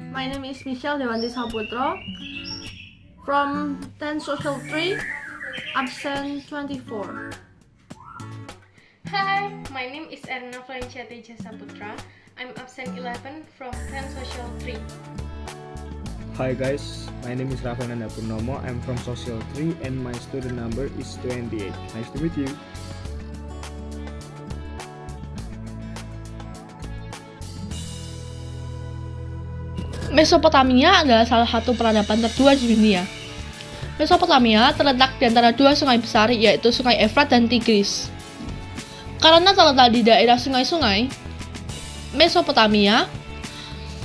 My name is Michelle Dewanti Saputra from 10 Social 3, absent 24. Hi, my name is Erna Valencia Teja Saputra. I'm absent 11 from 10 Social 3. Hi guys, my name is Rafael Nanda Purnomo. I'm from Social 3 and my student number is 28. Nice to meet you. Mesopotamia adalah salah satu peradaban tertua di dunia. Mesopotamia terletak di antara dua sungai besar, yaitu Sungai Efrat dan Tigris. Karena terletak di daerah sungai-sungai, Mesopotamia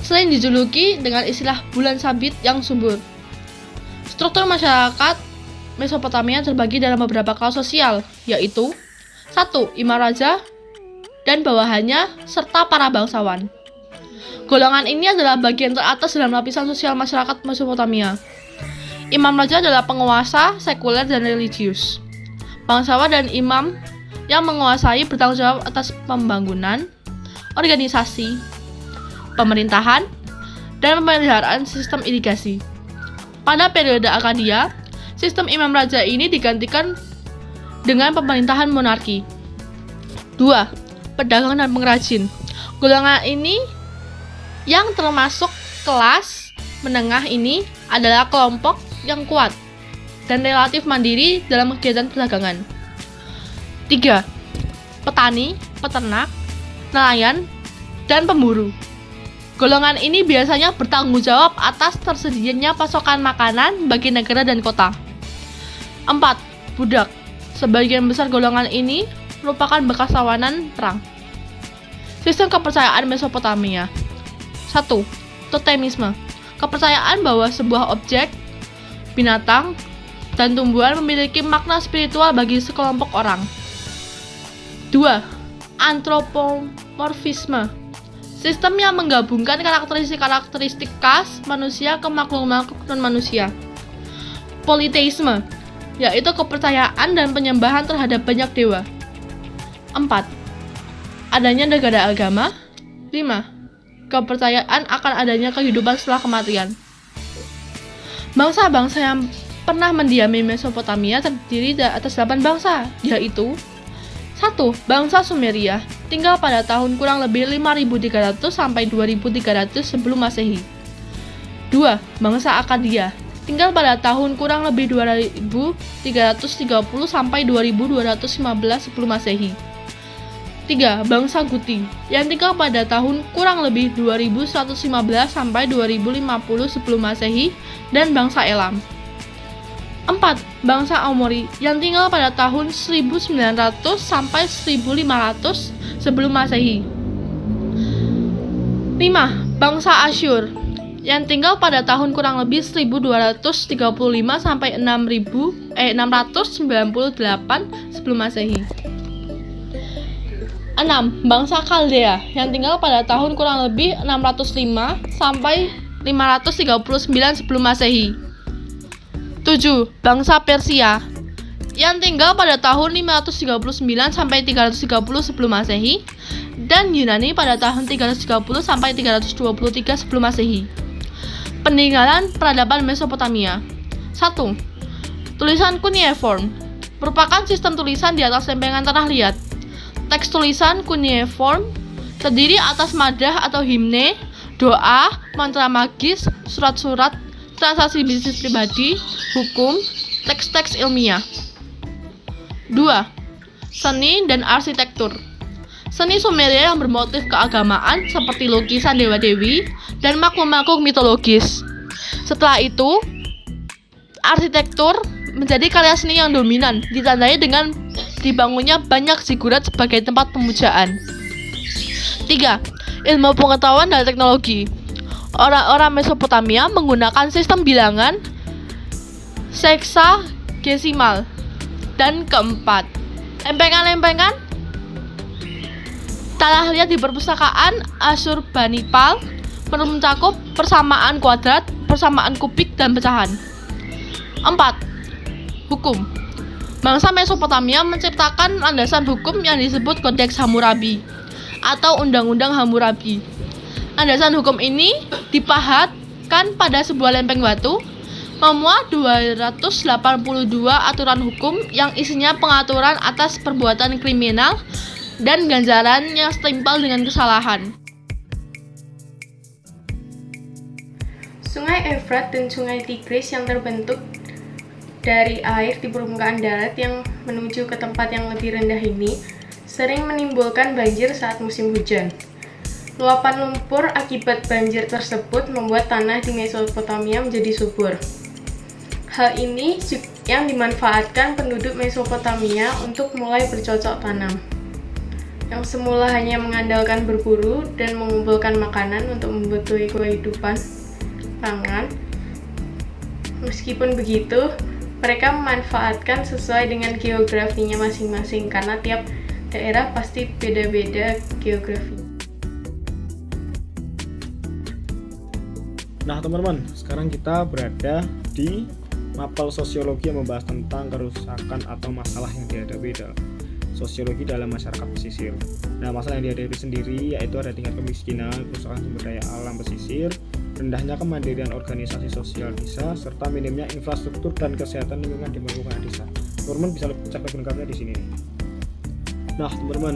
sering dijuluki dengan istilah bulan sabit yang subur. Struktur masyarakat Mesopotamia terbagi dalam beberapa kelas sosial, yaitu 1. Imam Raja dan bawahannya serta para bangsawan. Golongan ini adalah bagian teratas dalam lapisan sosial masyarakat Mesopotamia. Imam Raja adalah penguasa sekuler dan religius. Bangsawan dan imam yang menguasai bertanggung jawab atas pembangunan, organisasi, pemerintahan, dan pemeliharaan sistem irigasi. Pada periode Akkadia, sistem Imam Raja ini digantikan dengan pemerintahan monarki. 2. Pedagang dan pengrajin. Golongan ini yang termasuk kelas menengah ini adalah kelompok yang kuat dan relatif mandiri dalam kegiatan perdagangan. 3. Petani, peternak, nelayan, dan pemburu. Golongan ini biasanya bertanggung jawab atas tersedianya pasokan makanan bagi negara dan kota. 4. Budak. Sebagian besar golongan ini merupakan bekas tawanan perang. Sistem kepercayaan Mesopotamia. 1. Totemisme. Kepercayaan bahwa sebuah objek, binatang, dan tumbuhan memiliki makna spiritual bagi sekelompok orang. 2. Antropomorfisme. Sistem yang menggabungkan karakteristik-karakteristik khas manusia ke makhluk-makhluk non-manusia. Politeisme, yaitu kepercayaan dan penyembahan terhadap banyak dewa. 4. Adanya negara agama. 5. Kepercayaan akan adanya kehidupan setelah kematian. Bangsa-bangsa yang pernah mendiami Mesopotamia terdiri atas 8 bangsa, yaitu 1. Bangsa Sumeria, tinggal pada tahun kurang lebih 5300 sampai 2300 sebelum Masehi. 2. Bangsa Akkadia, tinggal pada tahun kurang lebih 2330 sampai 2215 sebelum Masehi. 3. Bangsa Guti, yang tinggal pada tahun kurang lebih 2115 sampai 2050 sebelum Masehi, dan bangsa Elam. 4. Bangsa Amori, yang tinggal pada tahun 1900 sampai 1500 sebelum Masehi. 5. Bangsa Asyur, yang tinggal pada tahun kurang lebih 1235 sampai 698 sebelum Masehi. 6. Bangsa Kaldea, yang tinggal pada tahun kurang lebih 605 sampai 539 sebelum Masehi. 7. Bangsa Persia, yang tinggal pada tahun 539 sampai 330 sebelum Masehi, dan Yunani pada tahun 330 sampai 323 sebelum Masehi. Peninggalan peradaban Mesopotamia. 1. Tulisan cuneiform merupakan sistem tulisan di atas lempengan tanah liat. Teks tulisan cuneiform terdiri atas madah atau himne, doa, mantra magis, surat-surat, transaksi bisnis pribadi, hukum, teks-teks ilmiah. 2. Seni dan arsitektur. Seni Sumeria yang bermotif keagamaan seperti lukisan dewa-dewi dan makhluk-makhluk mitologis. Setelah itu, arsitektur menjadi karya seni yang dominan, ditandai dengan dibangunnya banyak zigurat sebagai tempat pemujaan. 3. Ilmu pengetahuan dan teknologi. Orang-orang Mesopotamia menggunakan sistem bilangan seksagesimal. Dan keempat, lempengan-lempengan tanah liat di perpustakaan Assurbanipal mencakup persamaan kuadrat, persamaan kubik, dan pecahan. 4. Hukum. Bangsa Mesopotamia menciptakan landasan hukum yang disebut Kodeks Hammurabi atau Undang-Undang Hammurabi. Landasan hukum ini dipahatkan pada sebuah lempeng batu, memuat 282 aturan hukum yang isinya pengaturan atas perbuatan kriminal dan ganjaran yang setimpal dengan kesalahan. Sungai Efrat dan Sungai Tigris yang terbentuk dari air di permukaan darat yang menuju ke tempat yang lebih rendah ini sering menimbulkan banjir saat musim hujan. Luapan lumpur akibat banjir tersebut membuat tanah di Mesopotamia menjadi subur. Hal ini yang dimanfaatkan penduduk Mesopotamia untuk mulai bercocok tanam. Yang semula hanya mengandalkan berburu dan mengumpulkan makanan untuk membutuhkan kehidupan pangan. Meskipun begitu, mereka memanfaatkan sesuai dengan geografinya masing-masing karena tiap daerah pasti beda-beda geografi. Nah teman-teman, sekarang kita berada di mapel sosiologi yang membahas tentang kerusakan atau masalah yang dihadapi dalam sosiologi dalam masyarakat pesisir. Nah, masalah yang dihadapi sendiri yaitu ada tingkat kemiskinan, kerusakan sumber daya alam pesisir, rendahnya kemandirian organisasi sosial desa, serta minimnya infrastruktur dan kesehatan lingkungan di lingkungan desa. Teman-teman bisa cek lebih lengkapnya di sini nih. Nah, teman-teman,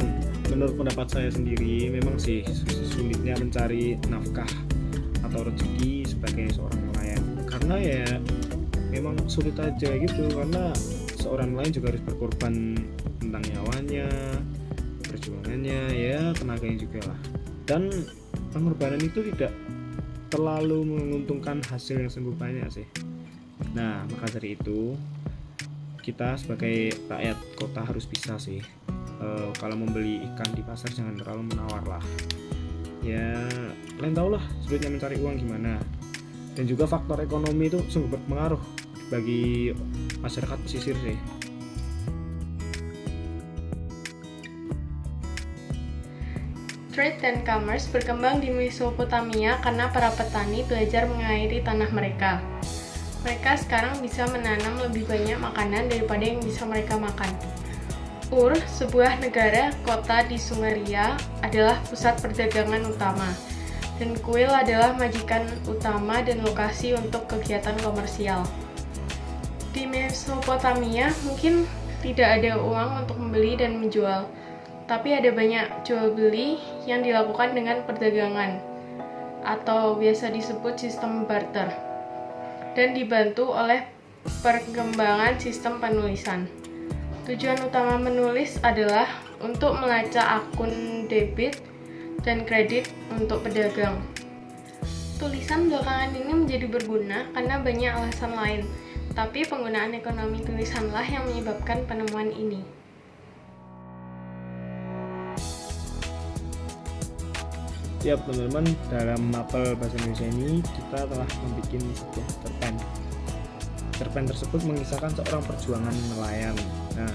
menurut pendapat saya sendiri memang sih sulitnya mencari nafkah atau rezeki sebagai seorang nelayan. Karena ya memang sulit aja gitu, karena seorang nelayan juga harus berkorban tentang nyawanya, perjuangannya, ya tenaganya juga lah. Dan pengorbanan itu tidak terlalu menguntungkan hasil yang sungguh banyak sih. Nah, maka dari itu kita sebagai rakyat kota harus bisa sih kalau membeli ikan di pasar jangan terlalu menawar lah. Ya, kalian tau lah sulitnya mencari uang gimana. Dan juga faktor ekonomi itu sungguh berpengaruh bagi masyarakat pesisir sih. Trade dan commerce berkembang di Mesopotamia karena para petani belajar mengairi tanah mereka. Mereka sekarang bisa menanam lebih banyak makanan daripada yang bisa mereka makan. Ur, sebuah negara kota di Sumeria, adalah pusat perdagangan utama, dan kuil adalah majikan utama dan lokasi untuk kegiatan komersial. Di Mesopotamia mungkin tidak ada uang untuk membeli dan menjual, tapi ada banyak jual beli yang dilakukan dengan perdagangan atau biasa disebut sistem barter dan dibantu oleh perkembangan sistem penulisan. Tujuan utama menulis adalah untuk melacak akun debit dan kredit untuk pedagang. Tulisan belakangan ini menjadi berguna karena banyak alasan lain, tapi penggunaan ekonomi tulisanlah yang menyebabkan penemuan ini. Siap teman-teman, dalam mapel bahasa Indonesia ini kita telah membuat sebuah cerpen. Cerpen tersebut mengisahkan seorang perjuangan nelayan. Nah,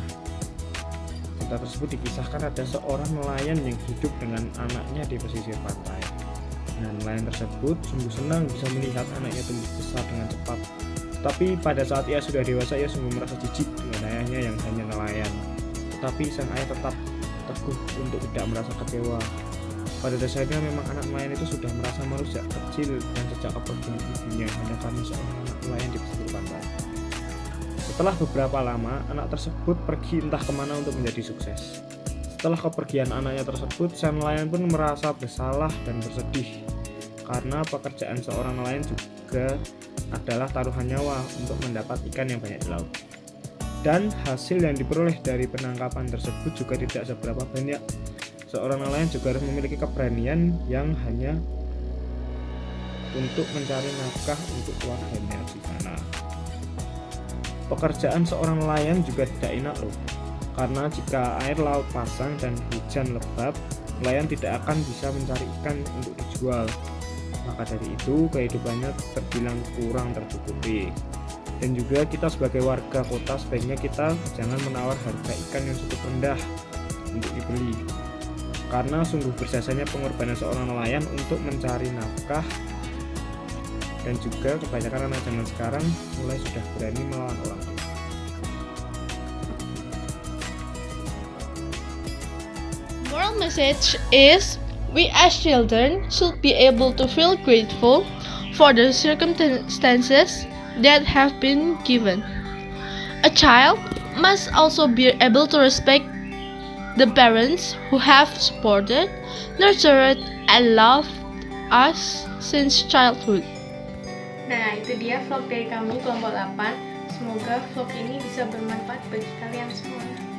cerita tersebut dikisahkan ada seorang nelayan yang hidup dengan anaknya di pesisir pantai. Nah, nelayan tersebut sungguh senang bisa melihat anaknya tumbuh besar dengan cepat. Tetapi pada saat ia sudah dewasa, ia sungguh merasa jijik dengan ayahnya yang hanya nelayan. Tetapi sang ayah tetap teguh untuk tidak merasa kecewa. Pada dasarnya memang anak nelayan itu sudah merasa malu sejak kecil dan sejak kepergian ibunya hanya karena seorang anak nelayan di pesisir pantai. Setelah beberapa lama, anak tersebut pergi entah kemana untuk menjadi sukses. Setelah kepergian anaknya tersebut, sang nelayan pun merasa bersalah dan bersedih karena pekerjaan seorang nelayan juga adalah taruhan nyawa untuk mendapat ikan yang banyak di laut. Dan hasil yang diperoleh dari penangkapan tersebut juga tidak seberapa banyak. Seorang nelayan juga harus memiliki keberanian yang hanya untuk mencari nafkah untuk keluarganya di sana. Pekerjaan seorang nelayan juga tidak enak loh, karena jika air laut pasang dan hujan lebat, nelayan tidak akan bisa mencari ikan untuk dijual. Maka dari itu kehidupannya terbilang kurang tercukupi. Dan juga kita sebagai warga kota sebaiknya kita jangan menawar harga ikan yang cukup rendah untuk dibeli. Karena sungguh berjasanya pengorbanan seorang nelayan untuk mencari nafkah. Dan juga kebanyakan anak zaman sekarang mulai sudah berani melawan orang tua. Moral message is We as children should be able to feel grateful for the circumstances that have been given. A child must also be able to respect the parents who have supported, nurtured, and loved us since childhood. Nah, itu dia vlog dari kami kelompok 8. Semoga vlog ini bisa bermanfaat bagi kalian semua.